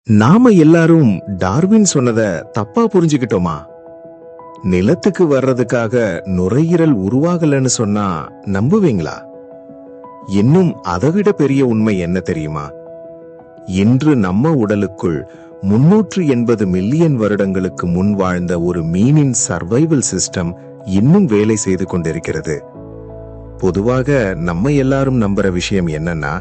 நாம எல்லாரும் டார்வின் சொன்னத தப்பா புரிஞ்சுக்கிட்டோமா? நிலத்துக்கு வர்றதுக்காக நுரையீரல் உருவாகலன்னு சொன்னா நம்புவீங்களா? இன்னும் அதைவிட பெரிய உண்மை என்ன தெரியுமா? இன்று நம்ம உடலுக்குள் 380 மில்லியன் வருடங்களுக்கு முன் வாழ்ந்த ஒரு மீனின் சர்வைவல் சிஸ்டம் இன்னும் வேலை செய்து கொண்டிருக்கிறது. பொதுவாக நம்ம எல்லாரும் நம்புற விஷயம் என்னன்னா,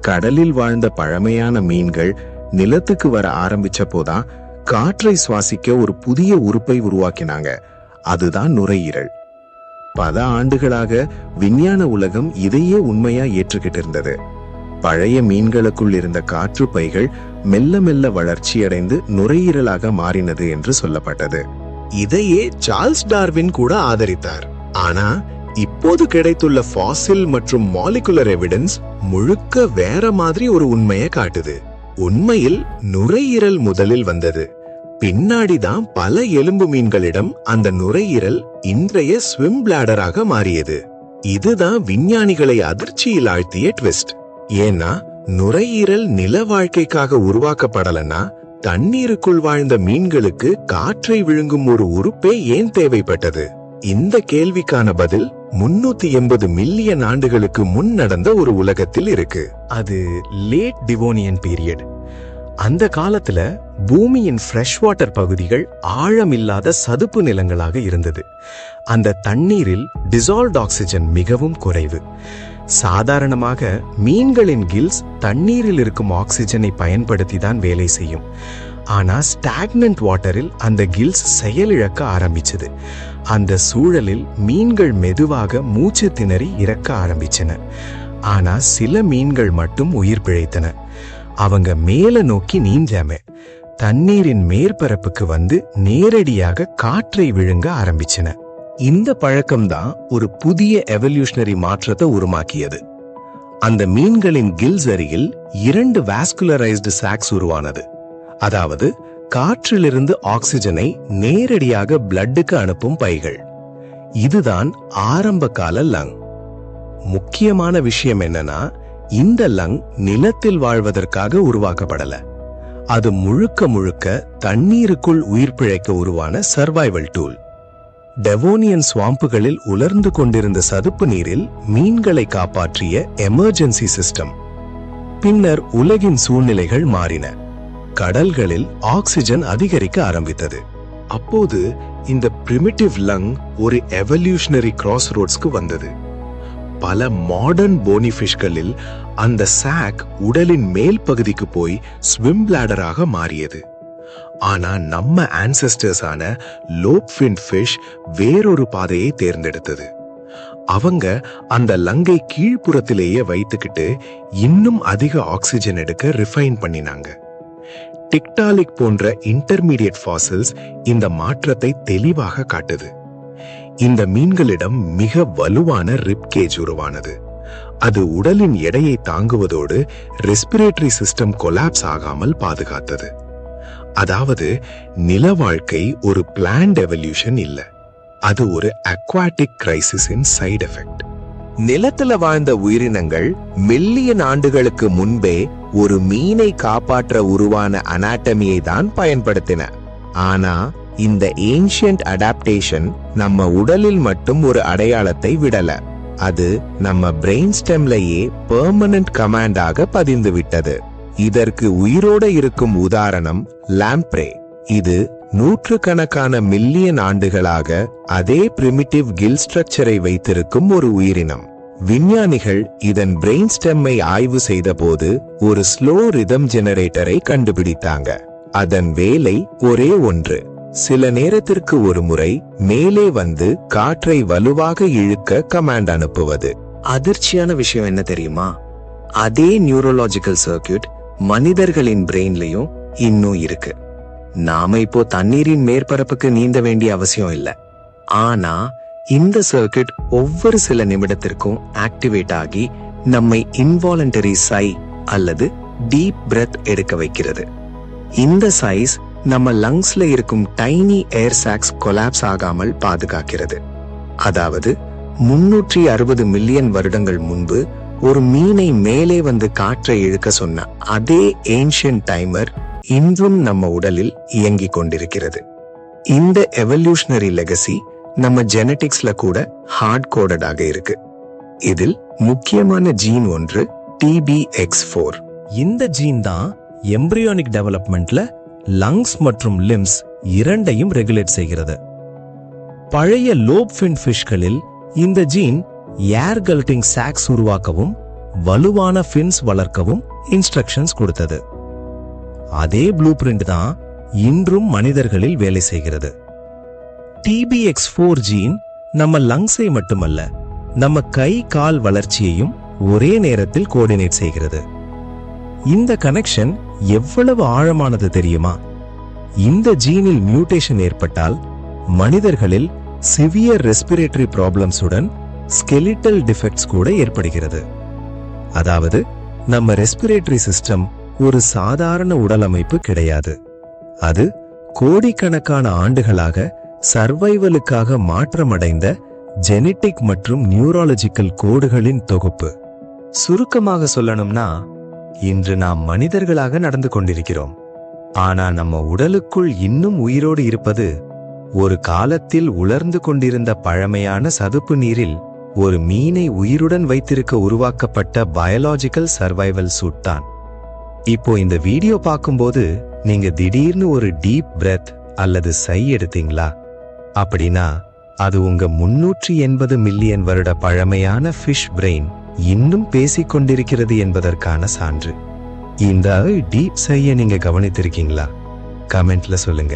கடலில் வாழ்ந்த பழமையான மீன்கள் நிலத்துக்கு வர ஆரம்பிச்சப்போதான் காற்றை சுவாசிக்க ஒரு புதிய உறுப்பை உருவாக்கினாங்க. அதுதான் நுரையீரல். பல ஆண்டுகளாக விஞ்ஞான உலகம் இதையே உண்மையா ஏற்றுக்கிட்டு இருந்தது. பழைய மீன்களுக்குள் இருந்த காற்று பைகள் மெல்ல மெல்ல வளர்ச்சியடைந்து நுரையீரலாக மாறினது என்று சொல்லப்பட்டது. இதையே சார்ல்ஸ் டார்வின் கூட ஆதரித்தார். ஆனா இப்போது கிடைத்துள்ள ஃபாசில் மற்றும் மாலிகுலர் எவிடன்ஸ் முழுக்க வேற மாதிரி ஒரு உண்மையை காட்டுது. உண்மையில் நுரையீரல் முதலில் வந்தது. பின்னாடிதான் பல எலும்பு மீன்களிடம் அந்த நுரையீரல் இன்றைய ஸ்விம் பிளாடராக மாறியது. இதுதான் விஞ்ஞானிகளை அதிர்ச்சியில் ஆழ்த்திய ட்விஸ்ட். ஏன்னா நுரையீரல் நில வாழ்க்கைக்காக உருவாக்கப்படலன்னா தண்ணீருக்குள் வாழ்ந்த மீன்களுக்கு காற்றை விழுங்கும் ஒரு உறுப்பே ஏன் தேவைப்பட்டது? இந்த கேள்விக்கான பதில் 380 மில்லியன் ஆண்டுகளுக்கு முன் நடந்த ஒரு உலகத்தில் இருக்கு. அது லேட் டிவோனியன் பீரியட். அந்த காலத்துல பூமியின் ஃப்ரெஷ் வாட்டர் பகுதிகள் ஆழமில்லாத சதுப்பு நிலங்களாக இருந்தது. அந்த தண்ணீரில் டிசால்வ்ட் ஆக்சிஜன் மிகவும் குறைவு. சாதாரணமாக மீன்களின் கில்ஸ் தண்ணீரில் இருக்கும் ஆக்சிஜனை பயன்படுத்தி தான் வேலை செய்யும். ஆனா ஸ்டாக்னன்ட் வாட்டரில் அந்த கில்ஸ் செயலிழக்க ஆரம்பிச்சது. அந்த சூழலில் மீன்கள் மெதுவாக மூச்சு திணறி இறக்க ஆரம்பிச்சன. ஆனா சில மீன்கள் மட்டும் உயிர் பிழைத்தன. அவங்க மேல நோக்கி நீந்தாம தண்ணீரின் மேற்பரப்புக்கு வந்து நேரடியாக காற்றை விழுங்க ஆரம்பிச்சன. இந்த பழக்கம்தான் ஒரு புதிய எவல்யூஷனரி மாற்றத்தை உருவாக்கியது. அந்த மீன்களின் கில்ஸ் அருகில் 2 வாஸ்குலரைஸ்டு சாக்ஸ் உருவானது. அதாவது காற்றிலிருந்து ஆக்சிஜனை நேரடியாக பிளட்டுக்கு அனுப்பும் பைகள். இதுதான் ஆரம்ப கால லங். முக்கியமான விஷயம் என்னன்னா, இந்த லங் நிலத்தில் வாழ்வதற்காக உருவாக்கப்படல. அது முழுக்க முழுக்க தண்ணீருக்குள் உயிர் பிழைக்க உருவான சர்வைவல் டூல். டெவோனியன் ஸ்வாம்புகளில் உலர்ந்து கொண்டிருந்த சதுப்பு நீரில் மீன்களை காப்பாற்றிய எமர்ஜென்சி சிஸ்டம். பின்னர் உலகின் சூழ்நிலைகள் மாறின. கடல்களில் ஆக்சிஜன் அதிகரிக்க ஆரம்பித்தது. அப்போது இந்த பிரிமிட்டிவ் லங் ஒரு எவல்யூஷனரி கிராஸ் ரோட்ஸ்க்கு வந்தது. பல மாடர்ன் போனிஃபிஷ்களில் அந்த சாக் உடலின் மேல் பகுதிக்கு போய் ஸ்விம் பிளாடராக மாறியது. ஆனா நம்ம ஆன்செஸ்டர்ஸான லோப்ஃபின் ஃபிஷ் வேறொரு பாதையை தேர்ந்தெடுத்தது. அவங்க அந்த லங்கை கீழ்ப்புறத்திலேயே வைத்துக்கிட்டு இன்னும் அதிக ஆக்சிஜன் எடுக்க ரிஃபைன் பண்ணினாங்க. டிக்டாலிக் போன்ற இன்டர்மீடியட் ஃபாசில்ஸ் இந்த மாற்றத்தை தெளிவாக காட்டுது. இந்த மீன்களிடம் மிக வலுவான ரிப் கேஜ் உருவானது. அது உடலின் எடையை தாங்குவதோடு ரெஸ்பிரேட்டரி சிஸ்டம் கொலாப்ஸ் ஆகாமல் பாதுகாத்தது. அதாவது நில வாழ்க்கை ஒரு பிளான்ட் எவல்யூஷன் இல்ல, அது ஒரு அக்வாட்டிக் கிரைசிஸின் சைடு எஃபெக்ட். நிலத்துல வாழ்ந்த உயிரினங்கள் மில்லியன் ஆண்டுகளுக்கு முன்பே ஒரு மீனை காப்பாற்ற உருவான அனாட்டமியை தான் பயன்படுத்தின. ஆனா இந்த ஏன்ஷியன்ட் அடாப்டேஷன் நம்ம உடலில் மட்டும் ஒரு அடையாளத்தை விடல. அது நம்ம பிரெயின் ஸ்டெம்லயே பெர்மனன்ட் கமாண்டாக பதிந்து விட்டது. இதற்கு உயிரோட இருக்கும் உதாரணம் லாம்ப்ரே. இது நூற்றுக்கணக்கான மில்லியன் ஆண்டுகளாக அதே பிரிமிட்டிவ் கில் ஸ்ட்ரக்சரை வைத்திருக்கும் ஒரு உயிரினம். விஞ்ஞானிகள் இதன் பிரெயின் ஸ்டெம்மை ஆய்வு செய்த போது ஒரு ஸ்லோ ரிதம் ஜெனரேட்டரை கண்டுபிடித்தாங்க. அதன் வேலை ஒரே ஒன்று, சில நேரத்திற்கு ஒரு முறை மேலே வந்து காற்றை வலுவாக இழுக்க கமாண்ட் அனுப்புவது. அதிர்ச்சியான விஷயம் என்ன தெரியுமா? அதே நியூரோலாஜிக்கல் சர்க்கியூட் மனிதர்களின் பிரெயின்லயும் இன்னும் இருக்கு. நாம இப்போ தண்ணீரின் மேற்பரப்புக்கு நீந்த வேண்டிய அவசியம் இல்ல. ஆனா இந்த சர்க்கியூட் ஒவ்வொரு சில நிமிடத்திற்கும் ஆக்டிவேட் ஆகி நம்மை இன்வாலண்டரி சை அல்லது டீப் பிரெத் எடுக்க வைக்கிறது. இந்த சைஸ் நம்ம லங்ஸ்ல இருக்கும் டைனி ஏர் சாக்ஸ் கொலாப்ஸ் ஆகாமல் பாதுகாக்கிறது. அதாவது 360 மில்லியன் வருடங்கள் முன்பு ஒரு மீனை மேலே வந்து காற்றை இழுக்க சொன்ன அதே ஏன்ஷியன்ட் டைமர் இன்றும் நம்ம உடலில் இயங்கிக் கொண்டிருக்கிறது. இந்த எவல்யூஷனரி லெகசி நம்ம ஜெனடிக்ஸ்ல கூட ஹார்ட் கோடடாக இருக்கு. இதில் முக்கியமான ஜீன் ஒன்று TBX4. இந்த ஜீன் தான் எம்பிரியானிக் டெவலப்மெண்ட்ல லங்ஸ் மற்றும் லிம்ஸ் இரண்டையும் ரெகுலேட் செய்கிறது. பழைய லோப்ஃபின் ஃபிஷ்களில் இந்த ஜீன் ஏர் கல்ட்டிங் சாக்ஸ் உருவாக்கவும் வலுவான ஃபின்ஸ் வளர்க்கவும் இன்ஸ்ட்ரக்ஷன்ஸ் கொடுத்தது. அதே ப்ளூ பிரிண்ட் தான் இன்றும் மனிதர்களில் வேலை செய்கிறது. TBX4 ஜீன் நம்ம லங்ஸை மட்டுமல்ல, நம்ம கை கால் வளர்ச்சியையும் ஒரே நேரத்தில் கோஆர்டினேட் செய்கிறது. இந்த கனெக்ஷன் எவ்வளவு ஆழமானது தெரியுமா? இந்த ஜீனில் மியூட்டேஷன் ஏற்பட்டால் மனிதர்களில் சிவியர் ரெஸ்பிரேட்டரி ப்ராப்ளம்ஸுடன் ஸ்கெலிட்டல் டிஃபெக்ட்ஸ் கூட ஏற்படுகிறது. அதாவது நம்ம ரெஸ்பிரேட்டரி சிஸ்டம் ஒரு சாதாரண உடல் அமைப்பு கிடையாது. அது கோடிக்கணக்கான ஆண்டுகளாக சர்வைவலுக்காக மாற்றமடைந்த ஜெனடிக் மற்றும் நியூராலஜிக்கல் கோடுகளின் தொகுப்பு. சுருக்கமாக சொல்லணும்னா, இன்று நாம் மனிதர்களாக நடந்து கொண்டிருக்கிறோம். ஆனா நம்ம உடலுக்குள் இன்னும் உயிரோடு இருப்பது ஒரு காலத்தில் உலர்ந்து கொண்டிருந்த பழமையான சதுப்பு நீரில் ஒரு மீனை உயிருடன் வைத்திருக்க உருவாக்கப்பட்ட பயாலஜிக்கல் சர்வைவல் சூட் தான். இப்போ இந்த வீடியோ பார்க்கும்போது நீங்க திடீர்னு ஒரு டீப் பிரெத் அல்லது சை எடுத்தீங்களா? அப்படின்னா அது உங்க 380 மில்லியன் வருட பழமையான ஃபிஷ் பிரெயின் இன்னும் பேசிக்கொண்டிருக்கிறது என்பதற்கான சான்று. இந்த டீப் சையை நீங்க கவனித்திருக்கீங்களா? கமெண்ட்ல சொல்லுங்க.